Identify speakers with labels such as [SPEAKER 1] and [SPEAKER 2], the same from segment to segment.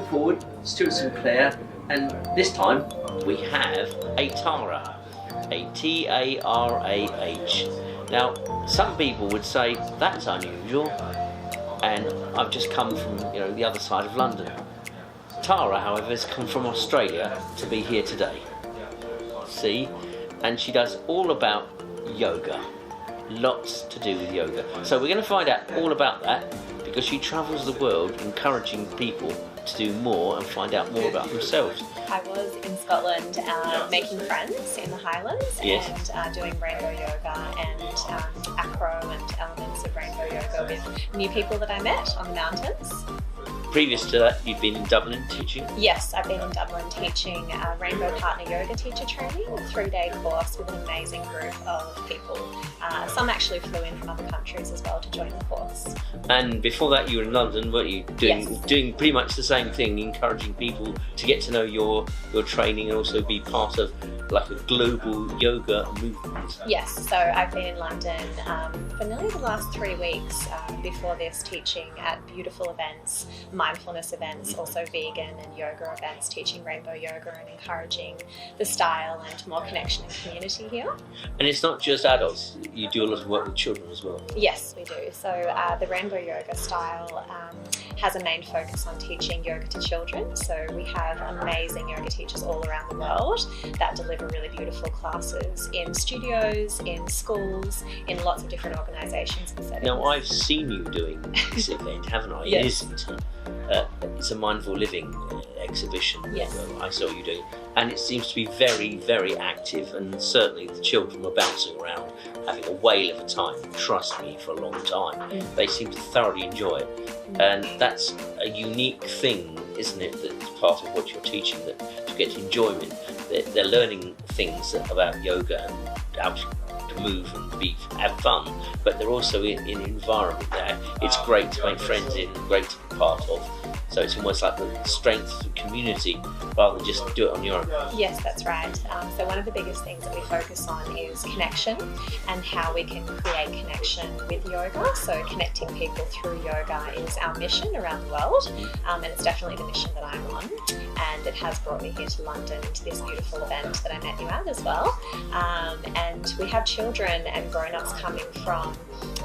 [SPEAKER 1] forward, Stuart Sinclair, and this time we have a Tarah, a Tarah. Now, some people would say that's unusual, and I've just come from the other side of London. Tarah, however, has come from Australia to be here today. See, and she does all about yoga, lots to do with yoga. So we're going to find out all about that, because she travels the world encouraging people to do more and find out more about themselves.
[SPEAKER 2] I was in Scotland making friends in the Highlands,
[SPEAKER 1] yes,
[SPEAKER 2] and doing rainbow yoga and acro and elements of rainbow yoga with new people that I met on the mountains.
[SPEAKER 1] Previous to that, you'd been in Dublin teaching?
[SPEAKER 2] Yes, I've been in Dublin teaching Rainbow Partner Yoga Teacher Training, a 3-day course with an amazing group of people. Some actually flew in from other countries as well to join the course.
[SPEAKER 1] And before that, you were in London, weren't you? Doing pretty much the same thing, encouraging people to get to know your training and also be part of like a global yoga movement.
[SPEAKER 2] Yes, so I've been in London for nearly the last 3 weeks before this, teaching at beautiful events, mindfulness events, also vegan and yoga events, teaching rainbow yoga and encouraging the style and more connection and community here.
[SPEAKER 1] And it's not just adults, you do a lot of work with children as well.
[SPEAKER 2] Yes, we do. So the rainbow yoga style has a main focus on teaching yoga to children. So we have amazing yoga teachers all around the world that deliver really beautiful classes in studios, in schools, in lots of different organisations and settings.
[SPEAKER 1] Now, I've seen you doing this event, haven't I?
[SPEAKER 2] Yes.
[SPEAKER 1] It's a mindful living exhibition.
[SPEAKER 2] Yes.
[SPEAKER 1] I saw you doing, and it seems to be very, very active, and certainly the children were bouncing around, having a whale of a time, trust me, for a long time. They seem to thoroughly enjoy it, and that's a unique thing, isn't it, that's part of what you're teaching, that to get enjoyment. They're learning things about yoga and how to move and have fun, but they're also in an environment there it's great to make friends in, great to be part of. So it's almost like the strength of the community rather than just do it on your own.
[SPEAKER 2] Yes, that's right. So one of the biggest things that we focus on is connection and how we can create connection with yoga. So connecting people through yoga is our mission around the world, and it's definitely the mission that I'm on. And it has brought me here to London to this beautiful event that I met you at as well. And we have children and grown-ups coming from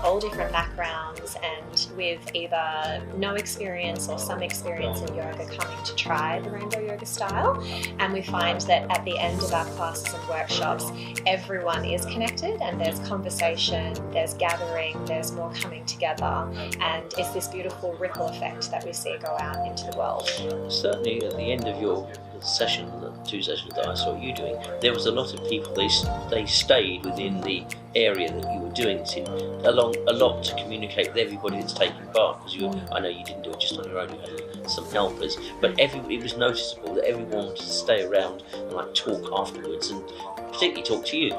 [SPEAKER 2] all different backgrounds and with either no experience or some experience in yoga coming to try the rainbow yoga style. And we find that at the end of our classes and workshops, everyone is connected and there's conversation, there's gathering, there's more coming together, and it's this beautiful ripple effect that we see go out into the world.
[SPEAKER 1] Certainly at the end of your session, the 2 sessions that I saw you doing, there was a lot of people, they stayed within the area that you were doing it in a lot to communicate with everybody that's taking part, because I know you didn't do it just on your own, you had some helpers, but it was noticeable that everyone wanted to stay around and like talk afterwards, and particularly talk to you.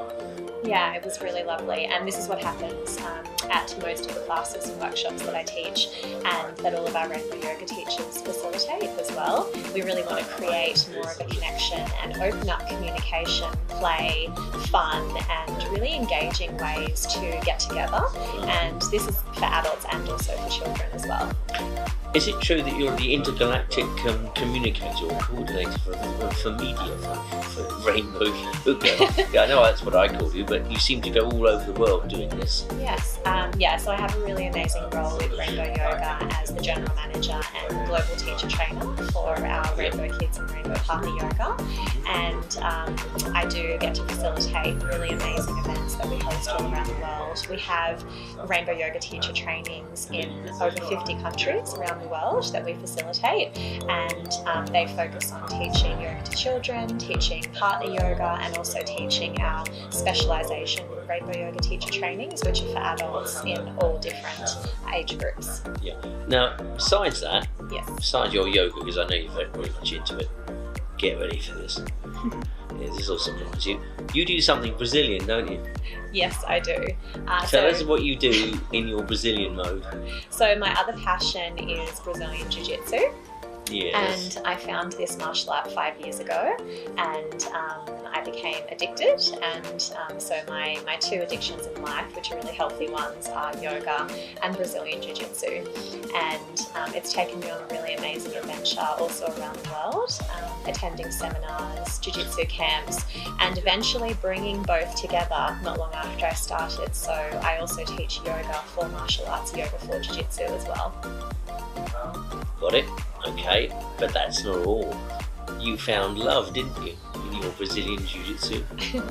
[SPEAKER 2] Yeah, it was really lovely, and this is what happens at most of the classes and workshops that I teach, and that all of our rainbow yoga teachers facilitate as well. We really want to create more of a connection and open up communication, play, fun, and really engaging ways to get together, and this is for adults and also for children as well.
[SPEAKER 1] Is it true that you're the intergalactic communicator or coordinator for media, for Rainbow Yoga? Yeah, I know that's what I call you, but you seem to go all over the world doing this.
[SPEAKER 2] Yes, so I have a really amazing role with Rainbow Yoga as the General Manager and Global Teacher Trainer for our Rainbow Kids and Rainbow Partner Yoga, and I do get to facilitate really amazing events that we host all around the world. We have Rainbow Yoga teacher trainings in over 50 countries around the world that we facilitate, and they focus on teaching yoga to children, teaching partner yoga, and also teaching our specialisation Rainbow Yoga teacher trainings, which are for adults in all different age groups.
[SPEAKER 1] Yeah. Now, besides that,
[SPEAKER 2] yes,
[SPEAKER 1] besides your yoga, because I know you're very much into it, get ready for this. This will surprise you. You do something Brazilian, don't you?
[SPEAKER 2] Yes, I do.
[SPEAKER 1] Tell us what you do in your Brazilian mode.
[SPEAKER 2] So my other passion is Brazilian Jiu-Jitsu.
[SPEAKER 1] Yes.
[SPEAKER 2] And I found this martial art 5 years ago, and I became addicted. And so my two addictions in life, which are really healthy ones, are yoga and Brazilian Jiu-Jitsu. And it's taken me on a really amazing adventure also around the world, attending seminars, Jiu-Jitsu camps, and eventually bringing both together not long after I started. So I also teach yoga for martial arts, yoga for Jiu-Jitsu as well.
[SPEAKER 1] Got it. Okay, but that's not all. You found love, didn't you, in your Brazilian Jiu-Jitsu?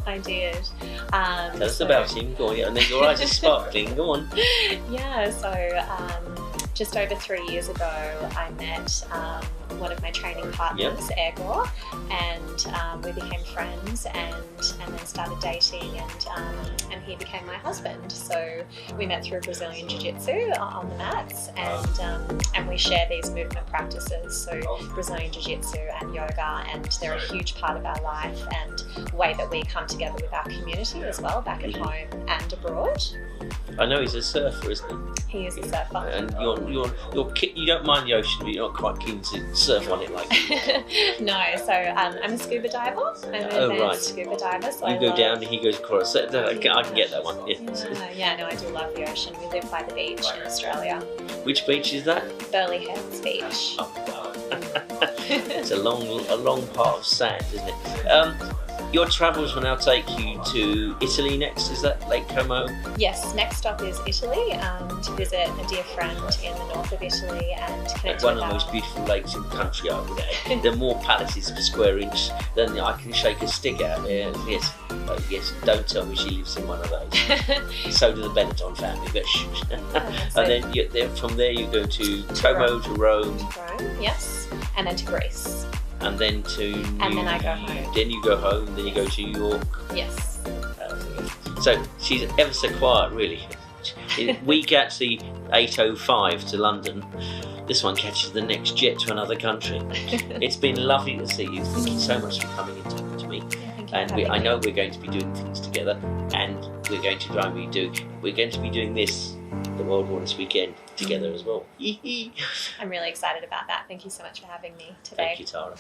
[SPEAKER 2] I did.
[SPEAKER 1] Tell us about him. Go on, and then your eyes are sparkling. Go on.
[SPEAKER 2] Yeah, so just over 3 years ago, I met one of my training partners, Egor, and we became friends, and then started dating, and he became my husband. So we met through Brazilian Jiu-Jitsu on the mats, and we share these movement practices, so Brazilian Jiu-Jitsu and yoga, and they're a huge part of our life and way that we come together with our community as well, back at home and abroad.
[SPEAKER 1] I know he's a surfer, isn't he?
[SPEAKER 2] He is a surfer.
[SPEAKER 1] And you don't mind the ocean, but you're not quite keen to surf on it like
[SPEAKER 2] No, so I'm a scuba diver. I'm an advanced scuba diver. So
[SPEAKER 1] you go down and he goes across. I can get that one.
[SPEAKER 2] Yeah, no, I do love the ocean. We live by the beach in Australia.
[SPEAKER 1] Which beach is that?
[SPEAKER 2] Burleigh Heads Beach.
[SPEAKER 1] Oh, wow. It's a long part of sand, isn't it? Your travels will now take you to Italy next, is that Lake Como?
[SPEAKER 2] Yes, next stop is Italy, to visit a dear friend in the north of Italy and connect
[SPEAKER 1] one of the most beautiful lakes in the country, I would add. There are more palaces per square inch than I can shake a stick at. Yes, don't tell me she lives in one of those. So do the Benetton family, but and then from there you go to Como, to Rome.
[SPEAKER 2] Yes, and then to Greece.
[SPEAKER 1] And then
[SPEAKER 2] and then I go home.
[SPEAKER 1] Then you go home, then you go to York.
[SPEAKER 2] Yes.
[SPEAKER 1] So she's ever so quiet, really. We catch the 8:05 to London. This one catches the next jet to another country. It's been lovely to see you. Thank you so much for coming and talking to me. And I know we're going to be doing things together, and we're going to be doing this, the World Wellness Weekend, together as well.
[SPEAKER 2] I'm really excited about that. Thank you so much for having me today.
[SPEAKER 1] Thank you, Tarah.